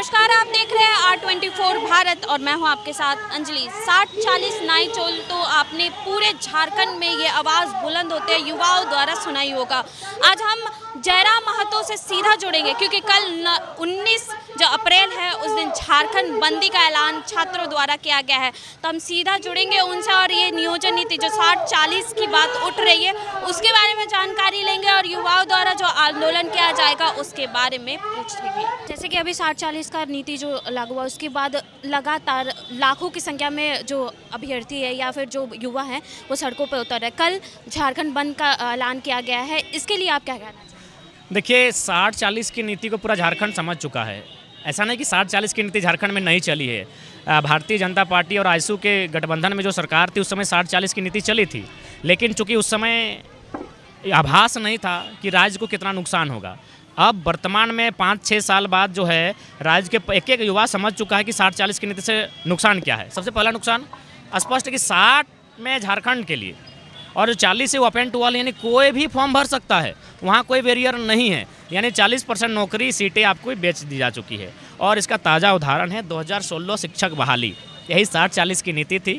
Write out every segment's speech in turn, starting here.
नमस्कार, आप देख रहे हैं R24 भारत और मैं हूं आपके साथ अंजलि। 60-40 नई चोल तो आपने पूरे झारखंड में ये आवाज़ बुलंद होते युवाओं द्वारा सुनाई होगा। आज हम जयराम महतो से सीधा जुड़ेंगे क्योंकि कल 19 जो अप्रैल है उस दिन झारखंड बंदी का ऐलान छात्रों द्वारा किया गया है। तो हम सीधा जुड़ेंगे उनसे और ये नियोजन नीति जो 60-40 की बात उठ रही है उसके बारे में जानकारी लेंगे और युवाओं द्वारा जो आंदोलन किया जाएगा उसके बारे में पूछेंगे। जैसे कि अभी 60-40 का नीति जो लागू हुआ उसके बाद लगातार लाखों की संख्या में जो अभ्यर्थी है या फिर जो युवा हैं वो सड़कों पर उतर रहे। कल झारखंड बंद का ऐलान किया गया है, इसके लिए आप क्या कहना चाहेंगे? देखिए, 60-40 की नीति को पूरा झारखंड समझ चुका है। ऐसा नहीं कि 60-40 की नीति झारखंड में नहीं चली है। भारतीय जनता पार्टी और आजसू के गठबंधन में जो सरकार थी उस समय 60-40 की नीति चली थी, लेकिन चूंकि उस समय आभास नहीं था कि राज्य को कितना नुकसान होगा। अब वर्तमान में 5-6 साल बाद जो है राज्य के एक युवा समझ चुका है कि 60-40 की नीति से नुकसान क्या है। सबसे पहला नुकसान स्पष्ट है कि 60 में झारखंड के लिए और जो 40 से ओपन टू ऑल, यानी कोई भी फॉर्म भर सकता है, वहाँ कोई बैरियर नहीं है। यानी 40% नौकरी सीटें आपको बेच दी जा चुकी है। और इसका ताज़ा उदाहरण है 2016 शिक्षक बहाली। यही 60-40 की नीति थी।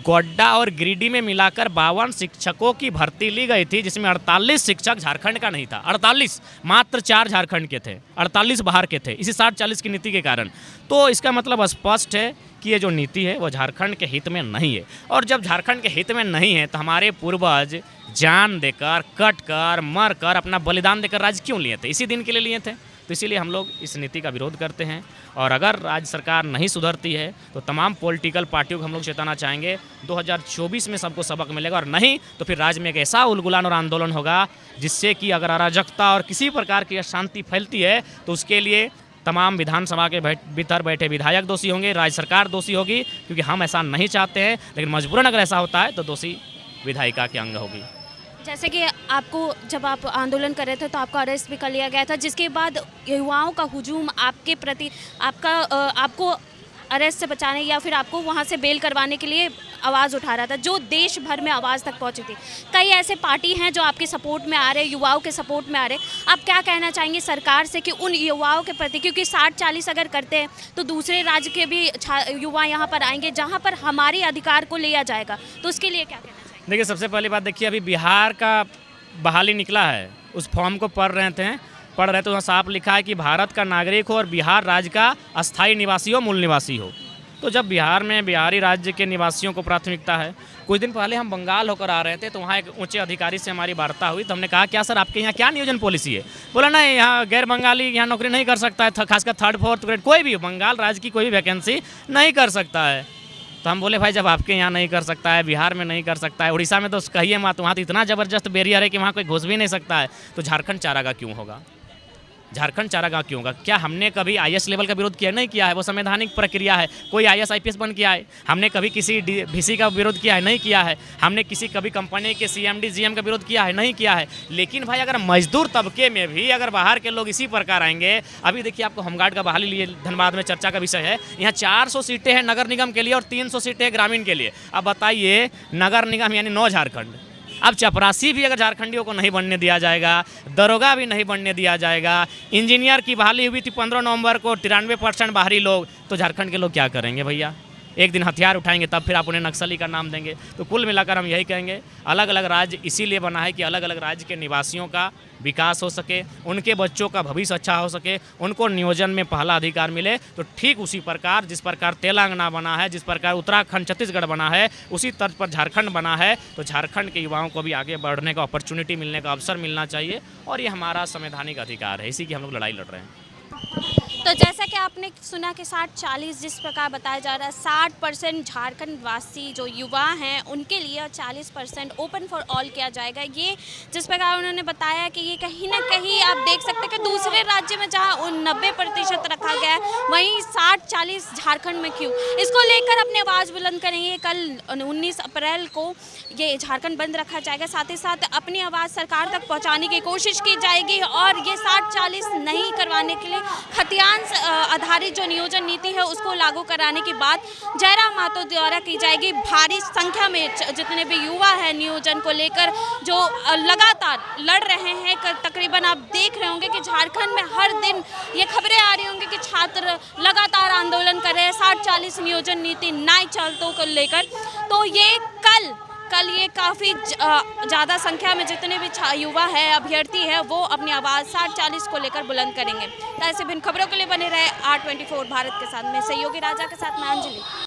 गोड्डा और गिरिडीह में मिलाकर 52 शिक्षकों की भर्ती ली गई थी, जिसमें 48 शिक्षक झारखंड का नहीं था। 48, मात्र 4 झारखंड के थे, 48 बाहर के थे, इसी 60-40 की नीति के कारण। तो इसका मतलब स्पष्ट है कि ये जो नीति है वो झारखंड के हित में नहीं है। और जब झारखंड के हित में नहीं है तो हमारे पूर्वज जान देकर, कट कर, मर कर, अपना बलिदान देकर राज्य क्यों लिए थे? इसी दिन के लिए लिए थे। तो इसीलिए हम लोग इस नीति का विरोध करते हैं। और अगर राज्य सरकार नहीं सुधरती है तो तमाम पॉलिटिकल पार्टियों को हम लोग चेताना चाहेंगे 2024 में सबको सबक मिलेगा, और नहीं तो फिर राज्य में एक ऐसा उलगुलान और आंदोलन होगा जिससे कि अगर अराजकता और किसी प्रकार की अशांति फैलती है तो उसके लिए तमाम विधानसभा के भीतर बैठे विधायक दोषी होंगे, राज्य सरकार दोषी होगी, क्योंकि हम ऐसा नहीं चाहते हैं। लेकिन मजबूरन अगर ऐसा होता है तो दोषी विधायिका के अंग होगी। जैसे कि आपको जब आप आंदोलन कर रहे थे तो आपका अरेस्ट भी कर लिया गया था, जिसके बाद युवाओं का हुजूम आपके प्रति आपको अरेस्ट से बचाने या फिर आपको वहां से बेल करवाने के लिए आवाज़ उठा रहा था, जो देश भर में आवाज़ तक पहुंची थी। कई ऐसे पार्टी हैं जो आपके सपोर्ट में आ रहे, युवाओं के सपोर्ट में आ रहे। आप क्या कहना चाहेंगे सरकार से कि उन युवाओं के प्रति, क्योंकि 60-40 अगर करते हैं तो दूसरे राज्य के भी युवा यहाँ पर आएंगे जहाँ पर हमारे अधिकार को लिया जाएगा, तो उसके लिए क्या कहना चाहिए? देखिए, सबसे पहली बात देखिए, अभी बिहार का बहाली निकला है, उस फॉर्म को पढ़ रहे तो वहाँ साफ लिखा है कि भारत का नागरिक हो और बिहार राज्य का अस्थायी निवासी हो, मूल निवासी हो। तो जब बिहार में बिहारी राज्य के निवासियों को प्राथमिकता है। कुछ दिन पहले हम बंगाल होकर आ रहे थे तो वहाँ एक ऊंचे अधिकारी से हमारी वार्ता हुई, तो हमने कहा क्या सर आपके यहाँ क्या नियोजन पॉलिसी है? बोला नहीं, यहाँ गैर बंगाली यहाँ नौकरी नहीं कर सकता है, खासकर 3rd-4th ग्रेड कोई भी बंगाल राज्य की कोई भी वैकेंसी नहीं कर सकता है। तो हम बोले भाई जब आपके यहाँ नहीं कर सकता है, बिहार में नहीं कर सकता है, उड़ीसा में तो कहिए मत, वहाँ तो इतना ज़बरदस्त बैरियर है कि वहाँ कोई घुस भी नहीं सकता है, तो झारखंड चारागाह क्यों होगा? झारखंड चारागाह क्यों होगा? क्या हमने कभी IAS लेवल का विरोध किया? नहीं किया है, वो संवैधानिक प्रक्रिया है। कोई IAS IPS बन किया है? हमने कभी किसी VC का विरोध किया है? नहीं किया है। हमने किसी कभी कंपनी के CMD GM का विरोध किया है? नहीं किया है। लेकिन भाई अगर मजदूर तबके में भी अगर बाहर के लोग इसी प्रकार आएंगे, अभी देखिए आपको होमगार्ड का बहाली लिए धनबाद में चर्चा का विषय है। यहाँ 400 सीटें हैं नगर निगम के लिए और 300 सीटें हैं ग्रामीण के लिए। अब बताइए, नगर निगम यानी 9 झारखंड, अब चपरासी भी अगर झारखंडियों को नहीं बनने दिया जाएगा, दरोगा भी नहीं बनने दिया जाएगा, इंजीनियर की बहाली हुई थी 15 नवंबर को, 93% बाहरी लोग, तो झारखंड के लोग क्या करेंगे भैया? एक दिन हथियार उठाएंगे तब फिर आप उन्हें नक्सली का नाम देंगे। तो कुल मिलाकर हम यही कहेंगे, अलग अलग राज्य इसीलिए बना है कि अलग अलग राज्य के निवासियों का विकास हो सके, उनके बच्चों का भविष्य अच्छा हो सके, उनको नियोजन में पहला अधिकार मिले। तो ठीक उसी प्रकार जिस प्रकार तेलंगाना बना है, जिस प्रकार उत्तराखंड छत्तीसगढ़ बना है, उसी तर्ज पर झारखंड बना है। तो झारखंड के युवाओं को भी आगे बढ़ने का अपॉर्चुनिटी मिलने का अवसर मिलना चाहिए, और ये हमारा संवैधानिक अधिकार है, इसी की हम लोग लड़ाई लड़ रहे हैं। तो जैसा कि आपने सुना कि 60-40 जिस प्रकार बताया जा रहा है, 60% झारखंड वासी जो युवा हैं उनके लिए और 40% ओपन फॉर ऑल किया जाएगा। ये जिस प्रकार उन्होंने बताया कि ये कहीं ना कहीं आप देख सकते हैं कि दूसरे राज्य में जहां 90% रखा गया है, वहीं 60-40 झारखंड में क्यों? इसको लेकर अपनी आवाज़ बुलंद करेंगे। कल 19 अप्रैल को ये झारखंड बंद रखा जाएगा, साथ ही साथ अपनी आवाज़ सरकार तक पहुँचाने की कोशिश की जाएगी और ये 60-40 नहीं करवाने के लिए खतियान आधारित जो नियोजन नीति है उसको लागू कराने की बात जयराम महतो द्वारा की जाएगी। भारी संख्या में जितने भी युवा हैं नियोजन को लेकर जो लगातार लड़ रहे हैं, तकरीबन आप देख रहे होंगे कि झारखंड में हर दिन ये खबरें आ रही होंगी कि छात्र लगातार आंदोलन कर रहे हैं 60-40 नियोजन नीति नए चलतों को लेकर। तो ये कल ये काफ़ी ज़्यादा संख्या में जितने भी युवा है, अभ्यर्थी है, वो अपनी आवाज़ 60-40 को लेकर बुलंद करेंगे। तो ऐसे भिन्न खबरों के लिए बने रहे R24 भारत के साथ। मैं सहयोगी राजा के साथ मैं अंजलि।